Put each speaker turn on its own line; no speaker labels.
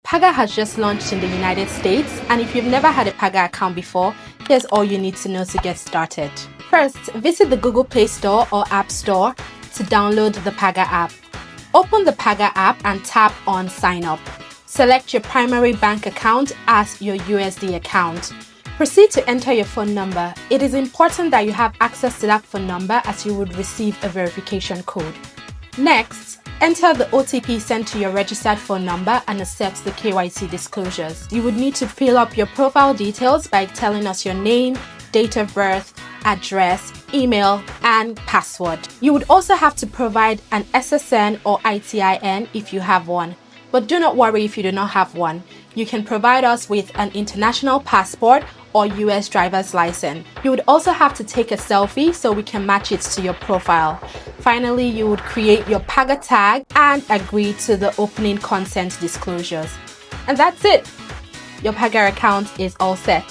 Paga has just launched in the United States, and if you've never had a Paga account before, here's all you need to know to get started. First, visit the Google Play Store or App Store to download the Paga app. Open the Paga app and tap on Sign Up. Select your primary bank account as your USD account. Proceed to enter your phone number. It is important that you have access to that phone number as you would receive a verification code. Next, enter the OTP sent to your registered phone number and accept the KYC disclosures. You would need to fill up your profile details by telling us your name, date of birth, address, email, and password. You would also have to provide an SSN or ITIN if you have one. But do not worry if you do not have one. You can provide us with an international passport or US driver's license. You would also have to take a selfie so we can match it to your profile. Finally, you would create your Paga tag and agree to the opening consent disclosures. And that's it! Your Paga account is all set.